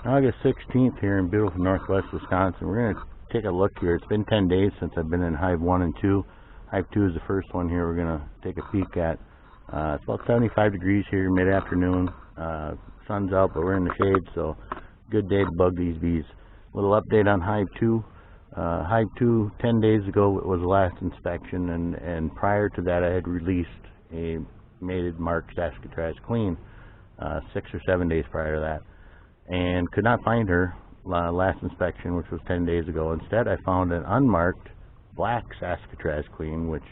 August 16th here in beautiful northwest Wisconsin. We're going to take a look here. It's been 10 days since I've been in Hive 1 and 2. Hive 2 is the first one here we're going to take a peek at. It's about 75 degrees here, mid-afternoon. Sun's out, but we're in the shade, so good day to bug these bees. A little update on Hive 2. Hive 2, 10 days ago, it was the last inspection, and prior to that I had released a mated marked Saskatraz Queen 6 or 7 days prior to that, and could not find her last inspection, which was 10 days ago. Instead, I found an unmarked black Saskatraz Queen, which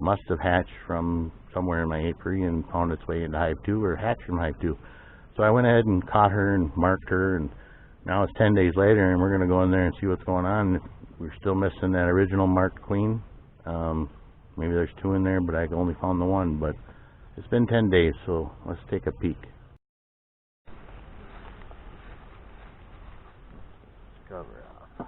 must have hatched from somewhere in my apiary and found its way into Hive 2, or hatched from Hive 2. So I went ahead and caught her and marked her, and now it's 10 days later, and we're going to go in there and see what's going on. We're still missing that original marked queen. Maybe there's 2 in there, but I only found the 1. But it's been 10 days, so let's take a peek. Cover up.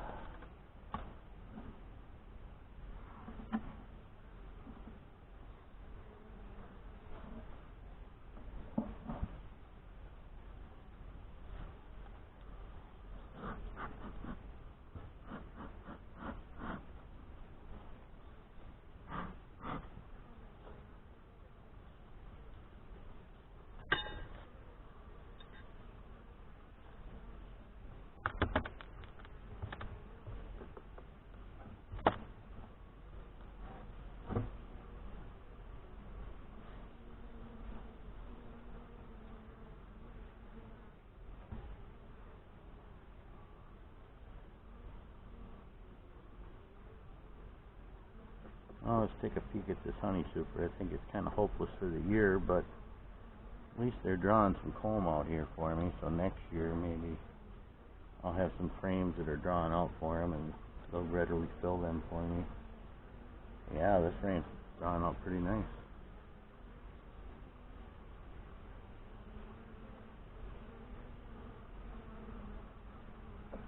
Well, let's take a peek at this honey super. I think it's kind of hopeless for the year, but at least they're drawing some comb out here for me, so next year maybe I'll have some frames that are drawn out for them and they'll readily fill them for me. Yeah, this frame's drawn out pretty nice.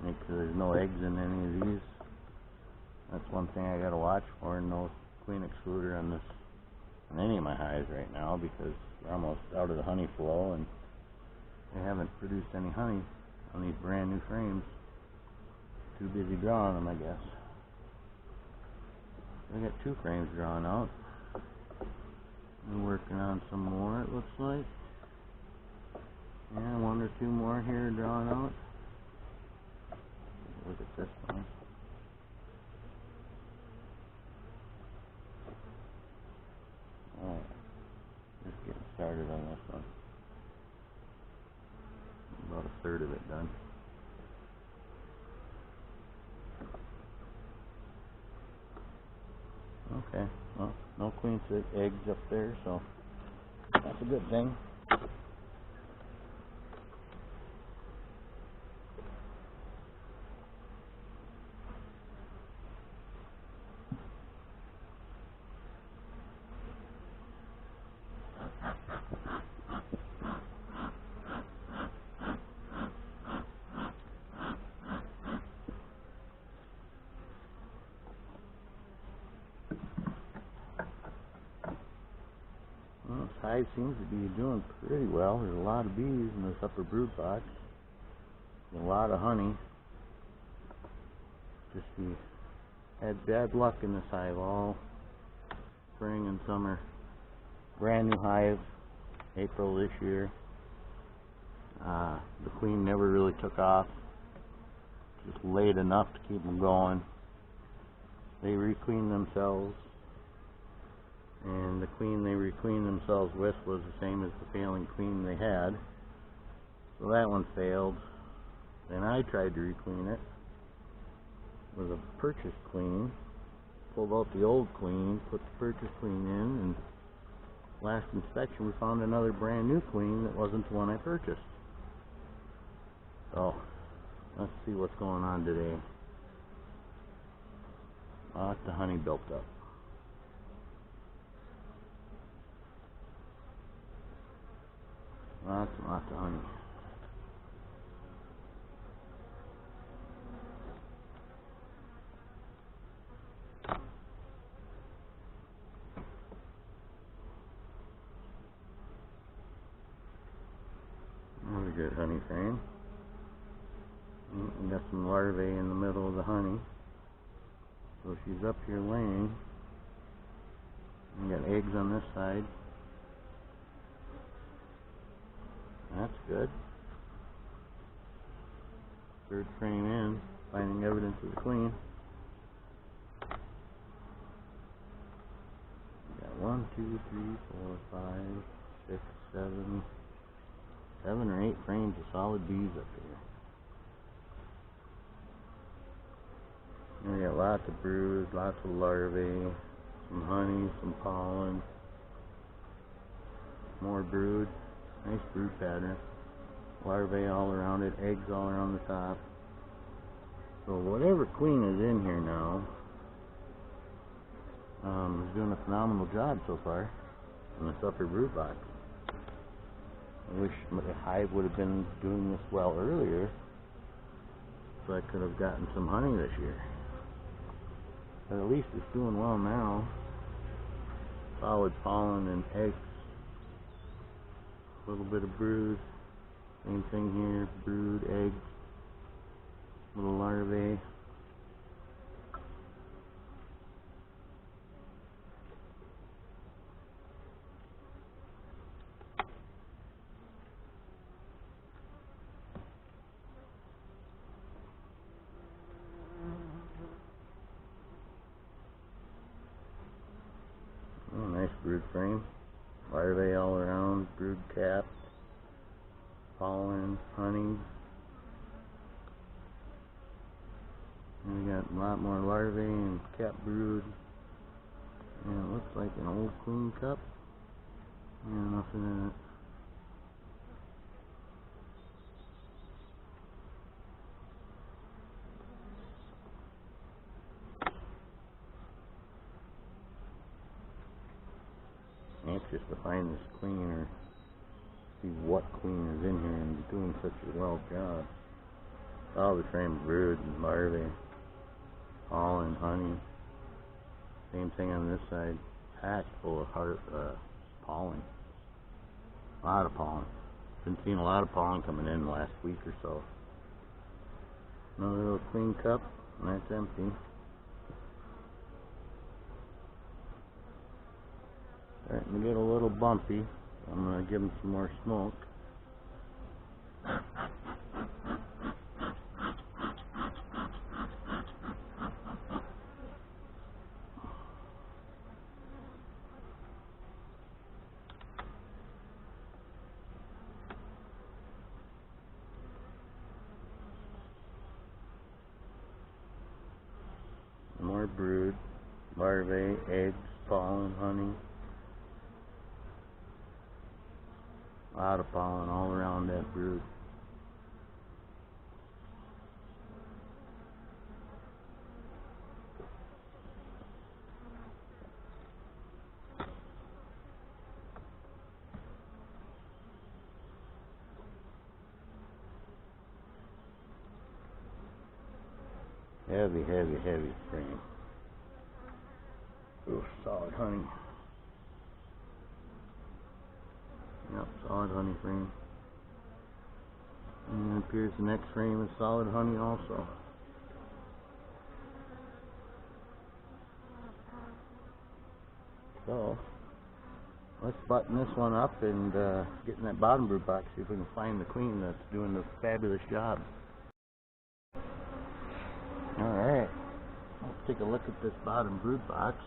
Make sure there's no eggs in any of these. That's one thing I gotta watch for. No queen excluder on this, on any of my hives right now, because we're almost out of the honey flow and they haven't produced any honey on these brand new frames. Too busy drawing them, I guess. We got 2 frames drawn out. I'm working on some more, it looks like. Yeah, 1 or 2 more here drawn out. Look at this one. Alright, just getting started on this one. About 1/3 of it done. Okay, well, no queen eggs up there, so that's a good thing. Well, this hive seems to be doing pretty well. There's a lot of bees in this upper brood box. A lot of honey. Just we had bad luck in this hive all spring and summer. Brand new hive, April this year. The queen never really took off. Just laid enough to keep them going. They requeened themselves. And the queen they requeened themselves with was the same as the failing queen they had. So that one failed. Then I tried to requeen it with a purchased queen. Pulled out the old queen, put the purchased queen in, and last inspection we found another brand new queen that wasn't the one I purchased. So let's see what's going on today. Lots of honey built up. Lots and lots of honey. Another good honey frame. We got some larvae in the middle of the honey. So she's up here laying. We got eggs on this side. That's good. Third frame in, finding evidence of the queen. We got 1, 2, 3, 4, 5, 6, 7 or 8 frames of solid bees up here. And we got lots of brood, lots of larvae, some honey, some pollen, more brood. Nice brood pattern. Larvae all around it, eggs all around the top. So whatever queen is in here now is doing a phenomenal job so far in this upper brood box. I wish the hive would have been doing this well earlier, so I could have gotten some honey this year. But at least it's doing well now. Solid pollen and eggs. A little bit of brood. Same thing here. Brood, eggs, little larvae. Oh, nice brood frame. Larvae all around, brood cap, pollen, honey. And we got a lot more larvae and cap brood. And it looks like an old queen cup. And nothing in it. Anxious to find this queen or see what queen is in here and doing such a well job. All the same brood and larvae, pollen, honey. Same thing on this side. Packed full of pollen. A lot of pollen. Been seeing a lot of pollen coming in the last week or so. Another little queen cup, and that's empty. Starting to get a little bumpy. I'm going to give them some more smoke. More brood, larvae, eggs, pollen, honey. A lot of pollen all around that brood. Heavy, heavy, heavy frame. Ooh, solid honey. Yep, solid honey frame. And it appears the next frame is solid honey also. So, let's button this one up and get in that bottom brood box, see if we can find the queen that's doing the fabulous job. Alright, let's take a look at this bottom brood box.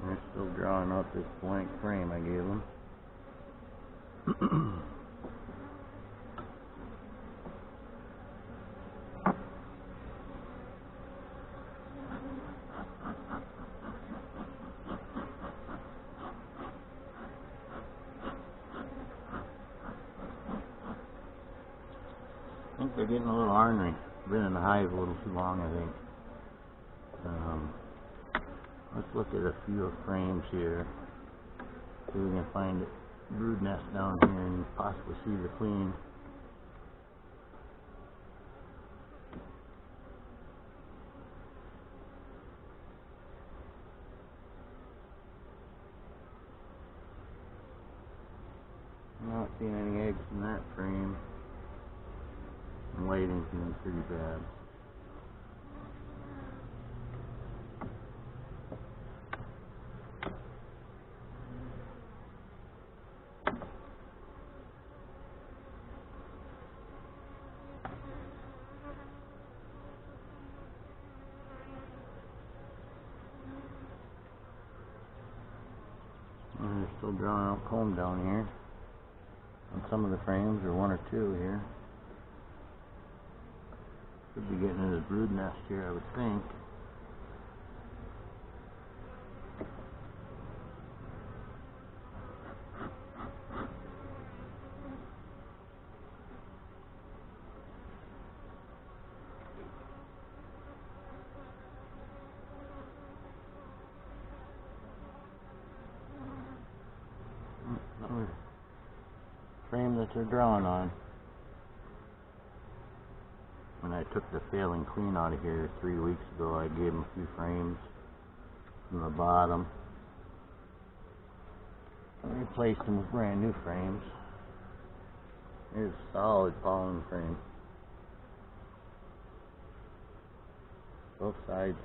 They're still drawing out this blank frame I gave them. I think they're getting a little ornery. Been in the hive a little too long, I think. Let's look at a few frames here. See if we can find a brood nest down here and possibly see the queen. I'm not seeing any eggs in that frame. The lighting's getting pretty bad. And they're still drawing out comb down here on some of the frames, or one or two here. Could be getting into the brood nest here, I would think. Another frame that they're drawing on. When I took the failing queen out of here 3 weeks ago, I gave them a few frames from the bottom. I replaced them with brand new frames. Here's a solid pollen frame. Both sides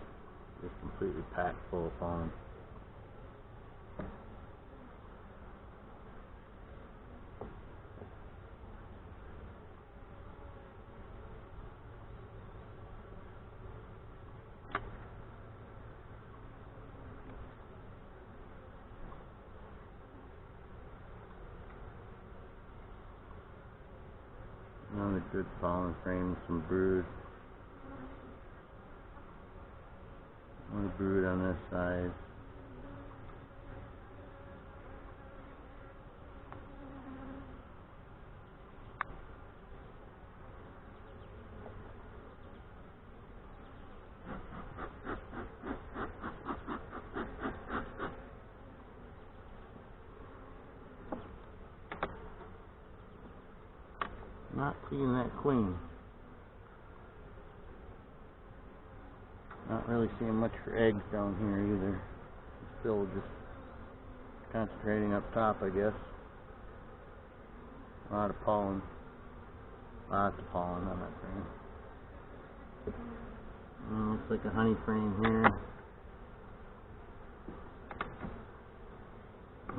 just completely packed full of pollen. Another good pollen frame, some brood. Another brood on this side. Not seeing that queen. Not really seeing much for eggs down here either. Still just concentrating up top, I guess. A lot of pollen. Lots of pollen on that frame. Looks like a honey frame here.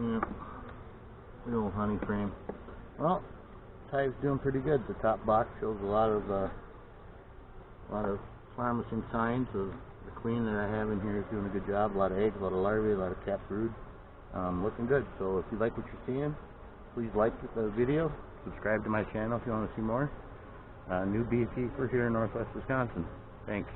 Yep. Good old honey frame. Well, Hive's doing pretty good. The top box shows a lot of promising signs of the queen that I have in here is doing a good job. A lot of eggs, a lot of larvae, a lot of capped brood. Looking good. So if you like what you're seeing, please like the video. Subscribe to my channel if you want to see more. New beekeeper here in Northwest Wisconsin. Thanks.